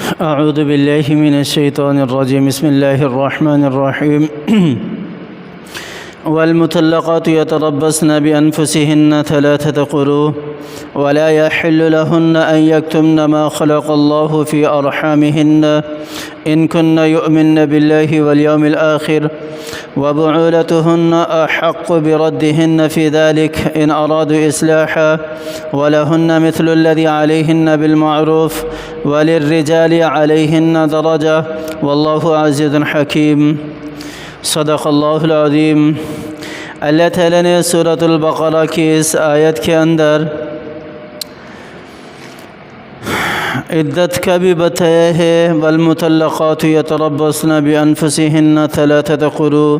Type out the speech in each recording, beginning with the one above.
اعوذ باللہ من الشیطان الرجیم بسم اللہ الرحمن الرحیم والمطلقات يتربصن بأنفسهن 3 قروء ولا يحل لهن أن يكتمن ما خلق الله في أرحامهن إن كن يؤمن بالله واليوم الآخر وبعولتهن أحق بردهن في ذلك إن أرادوا إصلاحا ولهن مثل الذي عليهن بالمعروف وللرجال عليهن درجة والله عزيز حكيم صدق اللہ العظیم۔ اللہ تعالیٰ نے سورۃ البقرہ کی اس آیت کے اندر عدت کا بھی بتایا ہے، والمطلقات یتربصن بانفسہن 3 قروء،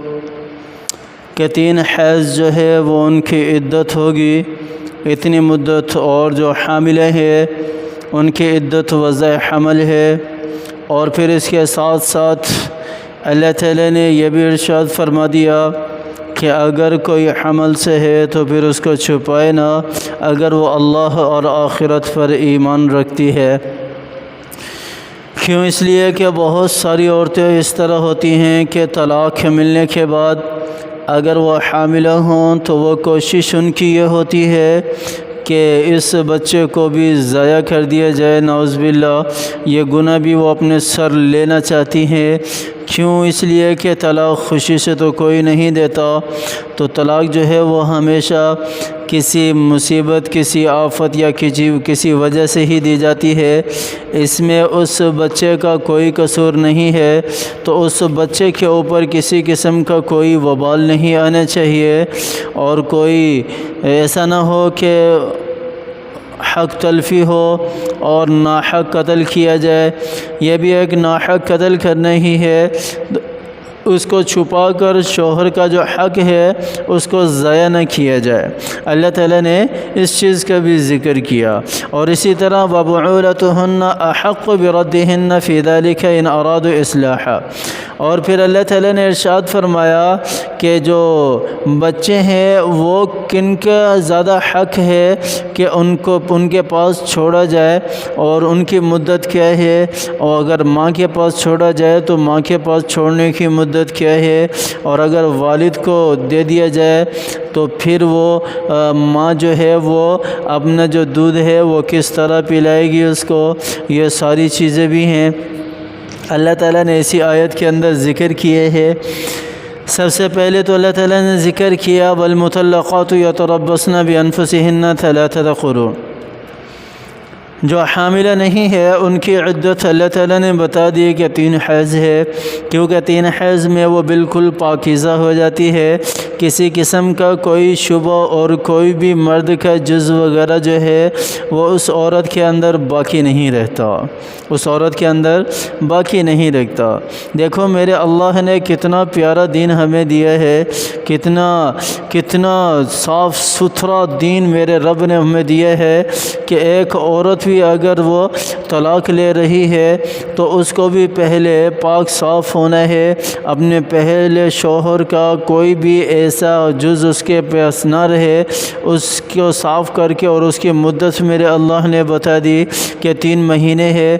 کہ 3 حیض جو ہے وہ ان کی عدت ہوگی اتنی مدت، اور جو حاملہ ہے ان کی عدت وضع حمل ہے۔ اور پھر اس کے ساتھ ساتھ اللہ تعالیٰ نے یہ بھی ارشاد فرما دیا کہ اگر کوئی حمل سے ہے تو پھر اس کو چھپائے نہ، اگر وہ اللہ اور آخرت پر ایمان رکھتی ہے۔ کیوں؟ اس لیے کہ بہت ساری عورتیں اس طرح ہوتی ہیں کہ طلاق ملنے کے بعد اگر وہ حاملہ ہوں تو وہ کوشش ان کی یہ ہوتی ہے کہ اس بچے کو بھی ضائع کر دیا جائے، نعوذ باللہ، یہ گناہ بھی وہ اپنے سر لینا چاہتی ہیں۔ کیوں؟ اس لیے کہ طلاق خوشی سے تو کوئی نہیں دیتا، تو طلاق جو ہے وہ ہمیشہ کسی مصیبت، کسی آفت یا کسی وجہ سے ہی دی جاتی ہے۔ اس میں اس بچے کا کوئی قصور نہیں ہے، تو اس بچے کے اوپر کسی قسم کا کوئی وبال نہیں آنا چاہیے، اور کوئی ایسا نہ ہو کہ حق تلفی ہو اور ناحق قتل کیا جائے۔ یہ بھی ایک ناحق قتل کرنا ہی ہے، اس کو چھپا کر شوہر کا جو حق ہے اس کو ضائع نہ کیا جائے۔ اللہ تعالیٰ نے اس چیز کا بھی ذکر کیا۔ اور اسی طرح وَبُعُولَتُهُنَّ أَحَقُّ بِرَدِّهِنَّ فِي ذَلِكَ إِنْ أَرَادُوا إِصْلَاحًا۔ اور پھر اللہ تعالیٰ نے ارشاد فرمایا کہ جو بچے ہیں وہ کن کا زیادہ حق ہے کہ ان کے پاس چھوڑا جائے، اور ان کی مدت کیا ہے، اور اگر ماں کے پاس چھوڑا جائے تو ماں کے پاس چھوڑنے کی مدت کیا ہے، اور اگر والد کو دے دیا جائے تو پھر وہ ماں جو ہے وہ اپنا جو دودھ ہے وہ کس طرح پلائے گی اس کو، یہ ساری چیزیں بھی ہیں اللہ تعالیٰ نے اسی آیت کے اندر ذکر کیے ہیں۔ سب سے پہلے تو اللہ تعالیٰ نے ذکر کیا والمطلقات یتربصن بانفسہن 3 قروء، جو حاملہ نہیں ہے ان کی عدت اللہ تعالیٰ نے بتا دی کہ 3 حیض ہے، کیونکہ 3 حیض میں وہ بالکل پاکیزہ ہو جاتی ہے، کسی قسم کا کوئی شبہ اور کوئی بھی مرد کا جزو وغیرہ جو ہے وہ اس عورت کے اندر باقی نہیں رہتا، اس عورت کے اندر باقی نہیں رہتا۔ دیکھو میرے اللہ نے کتنا پیارا دین ہمیں دیا ہے، کتنا صاف ستھرا دین میرے رب نے ہمیں دیا ہے کہ ایک عورت بھی اگر وہ طلاق لے رہی ہے تو اس کو بھی پہلے پاک صاف ہونا ہے، اپنے پہلے شوہر کا کوئی بھی ایسا جز اس کے پاس نہ رہے، اس کو صاف کر کے، اور اس کی مدت میرے اللہ نے بتا دی کہ 3 مہینے ہے،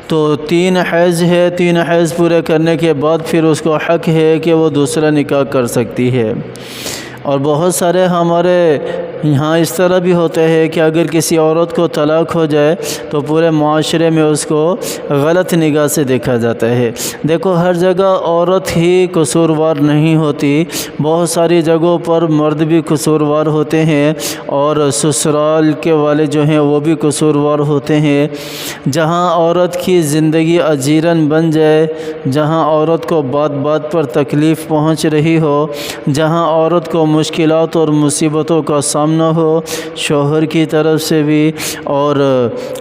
تو 3 حیض ہے، 3 حیض پورے کرنے کے بعد پھر اس کو حق ہے کہ وہ دوسرا نکاح کر سکتی ہے۔ اور بہت سارے ہمارے یہاں اس طرح بھی ہوتا ہے کہ اگر کسی عورت کو طلاق ہو جائے تو پورے معاشرے میں اس کو غلط نگاہ سے دیکھا جاتا ہے۔ دیکھو ہر جگہ عورت ہی قصوروار نہیں ہوتی، بہت ساری جگہوں پر مرد بھی قصوروار ہوتے ہیں، اور سسرال کے والے جو ہیں وہ بھی قصوروار ہوتے ہیں۔ جہاں عورت کی زندگی اجیرن بن جائے، جہاں عورت کو بات بات پر تکلیف پہنچ رہی ہو، جہاں عورت کو مشکلات اور مصیبتوں کا سامنا ہو شوہر کی طرف سے بھی اور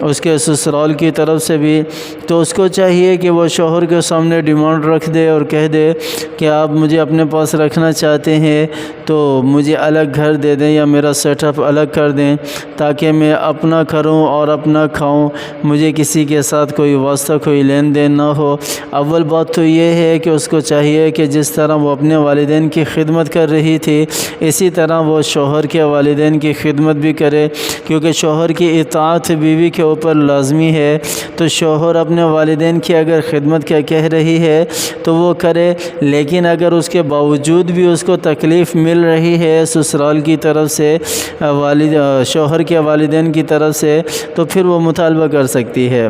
اس کے سسرال کی طرف سے بھی، تو اس کو چاہیے کہ وہ شوہر کے سامنے ڈیمانڈ رکھ دے اور کہہ دے کہ آپ مجھے اپنے پاس رکھنا چاہتے ہیں تو مجھے الگ گھر دے دیں یا میرا سیٹ اپ الگ کر دیں تاکہ میں اپنا کروں اور اپنا کھاؤں، مجھے کسی کے ساتھ کوئی واسطہ کوئی لین دین نہ ہو۔ اول بات تو یہ ہے کہ اس کو چاہیے کہ جس طرح وہ اپنے والدین کی خدمت کر رہی تھی اسی طرح وہ شوہر کے والدین والدین کی خدمت بھی کرے، کیونکہ شوہر کی اطاعت بیوی کے اوپر لازمی ہے۔ تو شوہر اپنے والدین کی اگر خدمت کیا کہہ رہی ہے تو وہ کرے، لیکن اگر اس کے باوجود بھی اس کو تکلیف مل رہی ہے سسرال کی طرف سے، شوہر کے والدین کی طرف سے، تو پھر وہ مطالبہ کر سکتی ہے۔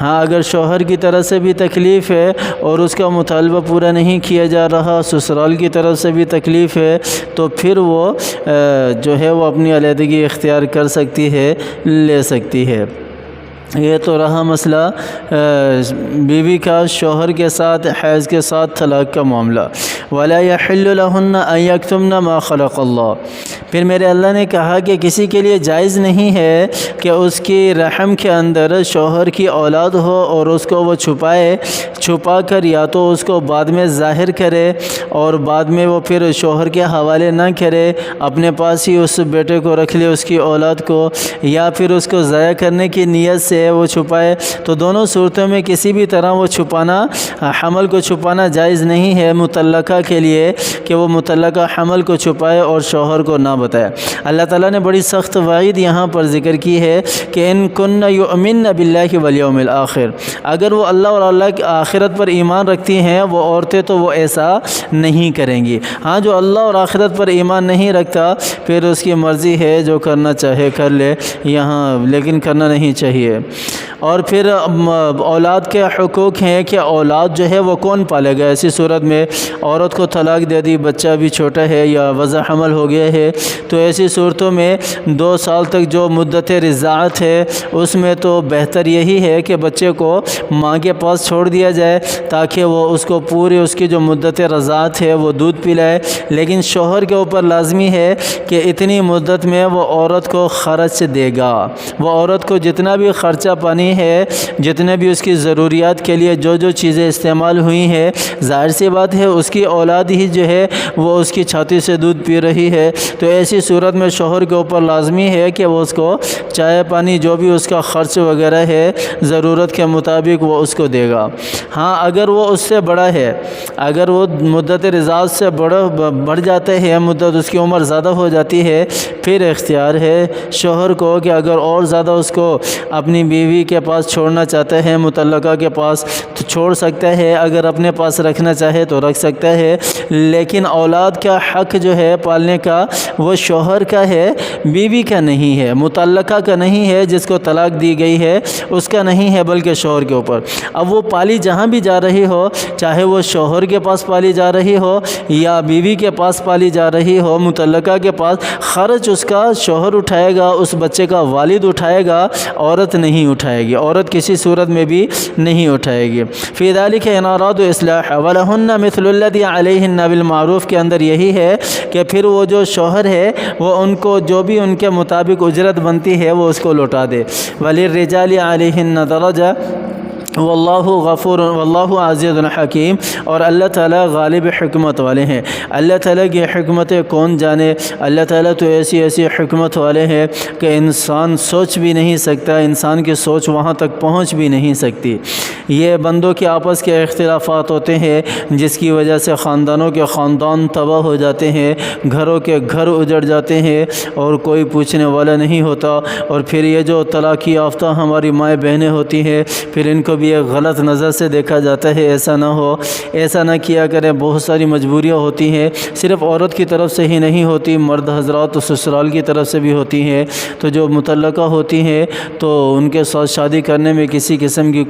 ہاں، اگر شوہر کی طرف سے بھی تکلیف ہے اور اس کا مطالبہ پورا نہیں کیا جا رہا، سسرال کی طرف سے بھی تکلیف ہے، تو پھر وہ جو ہے وہ اپنی علیحدگی اختیار کر سکتی ہے، لے سکتی ہے۔ یہ تو رہا مسئلہ بیوی کا شوہر کے ساتھ حیض کے ساتھ طلاق کا معاملہ۔ وَلَا يَحِلُّ لَهُنَّ أَن يَكْتُمْنَ مَا خَلَقَ اللَّهُ، پھر میرے اللہ نے کہا کہ کسی کے لیے جائز نہیں ہے کہ اس کی رحم کے اندر شوہر کی اولاد ہو اور اس کو وہ چھپا کر یا تو اس کو بعد میں ظاہر کرے اور بعد میں وہ پھر شوہر کے حوالے نہ کرے، اپنے پاس ہی اس بیٹے کو رکھ لے، اس کی اولاد کو، یا پھر اس کو ضائع کرنے کی نیت سے وہ چھپائے۔ تو دونوں صورتوں میں کسی بھی طرح وہ چھپانا، حمل کو چھپانا جائز نہیں ہے مطلقہ کے لیے کہ وہ مطلقہ حمل کو چھپائے اور شوہر کو نہ بتائے۔ اللہ تعالیٰ نے بڑی سخت وعید یہاں پر ذکر کی ہے کہ ان کن یؤمن باللہ والیوم الآخر، اگر وہ اللہ اور اللہ کی آخرت پر ایمان رکھتی ہیں وہ عورتیں تو وہ ایسا نہیں کریں گی۔ ہاں، جو اللہ اور آخرت پر ایمان نہیں رکھتا پھر اس کی مرضی ہے، جو کرنا چاہے کر لے یہاں، لیکن کرنا نہیں چاہیے۔ اور پھر اولاد کے حقوق ہیں کہ اولاد جو ہے وہ کون پالے گا۔ ایسی صورت میں عورت کو طلاق دے دی، بچہ بھی چھوٹا ہے یا وضع حمل ہو گیا ہے، تو ایسی صورتوں میں 2 سال تک جو مدت رضاعت ہے اس میں تو بہتر یہی ہے کہ بچے کو ماں کے پاس چھوڑ دیا جائے تاکہ وہ اس کو پوری اس کی جو مدت رضاعت ہے وہ دودھ پلائے، لیکن شوہر کے اوپر لازمی ہے کہ اتنی مدت میں وہ عورت کو خرچ دے گا۔ وہ عورت کو جتنا بھی خرچہ پانی ہے، جتنے بھی اس کی ضروریات کے لیے جو چیزیں استعمال ہوئی ہیں، ظاہر سی بات ہے اس کی اولاد ہی جو ہے وہ اس کی چھاتی سے دودھ پی رہی ہے، تو ایسی صورت میں شوہر کے اوپر لازمی ہے کہ وہ اس کو چائے پانی جو بھی اس کا خرچ وغیرہ ہے ضرورت کے مطابق وہ اس کو دے گا۔ ہاں، اگر وہ اس سے بڑا ہے، اگر وہ مدت رضاعت سے بڑھ جاتے ہیں، مدت اس کی عمر زیادہ ہو جاتی ہے، پھر اختیار ہے شوہر کو کہ اگر اور زیادہ اس کو اپنی بیوی کے پاس چھوڑنا چاہتے ہیں، مطلقہ کے پاس، تو چھوڑ سکتا ہے، اگر اپنے پاس رکھنا چاہے تو رکھ سکتا ہے، لیکن اولاد کا حق جو ہے پالنے کا وہ شوہر کا ہے، بیوی کا نہیں ہے، مطلقہ کا نہیں ہے، جس کو طلاق دی گئی ہے اس کا نہیں ہے، بلکہ شوہر کے اوپر۔ اب وہ پالی جہاں بھی جا رہی ہو، چاہے وہ شوہر کے پاس پالی جا رہی ہو یا بیوی کے پاس پالی جا رہی ہو، مطلقہ کے پاس، خرچ اس کا شوہر اٹھائے گا، اس بچے کا والد اٹھائے گا، عورت نہیں اٹھائے گی، عورت کسی صورت میں بھی نہیں اٹھائے گی۔ فی ذلک ان ارادوا اصلاح ولہن مثل الذی علیہن بالمعروف کے اندر یہی ہے کہ پھر وہ جو شوہر ہے وہ ان کو جو بھی ان کے مطابق اجرت بنتی ہے وہ اس کو لوٹا دے۔ وللرجال علیہن درجہ واللہ غفور واللہ عزیز الحکیم، اور اللہ تعالیٰ غالب حکمت والے ہیں۔ اللہ تعالیٰ کی حکمتیں کون جانے، اللہ تعالیٰ تو ایسی حکمت والے ہیں کہ انسان سوچ بھی نہیں سکتا، انسان کی سوچ وہاں تک پہنچ بھی نہیں سکتی۔ یہ بندوں کے آپس کے اختلافات ہوتے ہیں جس کی وجہ سے خاندانوں کے خاندان تباہ ہو جاتے ہیں، گھروں کے گھر اجڑ جاتے ہیں اور کوئی پوچھنے والا نہیں ہوتا۔ اور پھر یہ جو طلاق یافتہ ہماری مائیں بہنیں ہوتی ہیں، پھر ان کو بھی ایک غلط نظر سے دیکھا جاتا ہے۔ ایسا نہ ہو، ایسا نہ کیا کریں۔ بہت ساری مجبوریاں ہوتی ہیں، صرف عورت کی طرف سے ہی نہیں ہوتی، مرد حضرات و سسرال کی طرف سے بھی ہوتی ہیں۔ تو جو مطلقہ ہوتی ہیں تو ان کے ساتھ شادی کرنے میں کسی قسم کی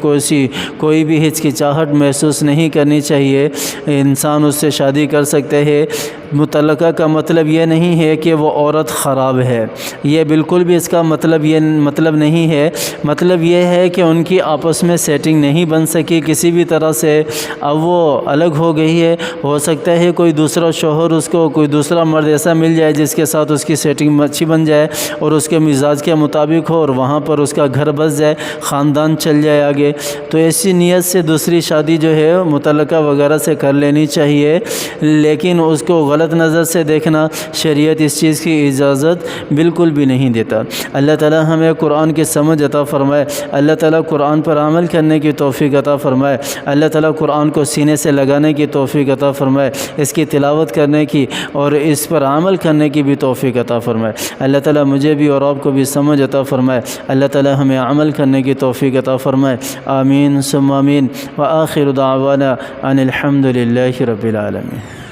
کوئی بھی ہچکچاہٹ محسوس نہیں کرنی چاہیے، انسان اس سے شادی کر سکتے ہیں۔ مطلقہ کا مطلب یہ نہیں ہے کہ وہ عورت خراب ہے، یہ بالکل بھی اس کا مطلب نہیں ہے۔ مطلب یہ ہے کہ ان کی آپس میں سیٹنگ نہیں بن سکی کسی بھی طرح سے، اب وہ الگ ہو گئی ہے۔ ہو سکتا ہے کوئی دوسرا شوہر اس کو، کوئی دوسرا مرد ایسا مل جائے جس کے ساتھ اس کی سیٹنگ اچھی بن جائے اور اس کے مزاج کے مطابق ہو، اور وہاں پر اس کا گھر بس جائے، خاندان چل جائے آگے۔ تو ایسی نیت سے دوسری شادی جو ہے مطلقہ وغیرہ سے کر لینی چاہیے، لیکن اس کو غلط غلط نظر سے دیکھنا شریعت اس چیز کی اجازت بالکل بھی نہیں دیتا۔ اللہ تعالی ہمیں قرآن کی سمجھ عطا فرمائے، اللہ تعالی قرآن پر عمل کرنے کی توفیق عطا فرمائے، اللہ تعالی قرآن کو سینے سے لگانے کی توفیق عطا فرمائے، اس کی تلاوت کرنے کی اور اس پر عمل کرنے کی بھی توفیق عطا فرمائے۔ اللہ تعالی مجھے بھی اور آپ کو بھی سمجھ عطا فرمائے، اللہ تعالی ہمیں عمل کرنے کی توفیق عطا فرمائے۔ آمین ثم آمین۔ وآخر دعوانا ان الحمد للہ رب العالمین۔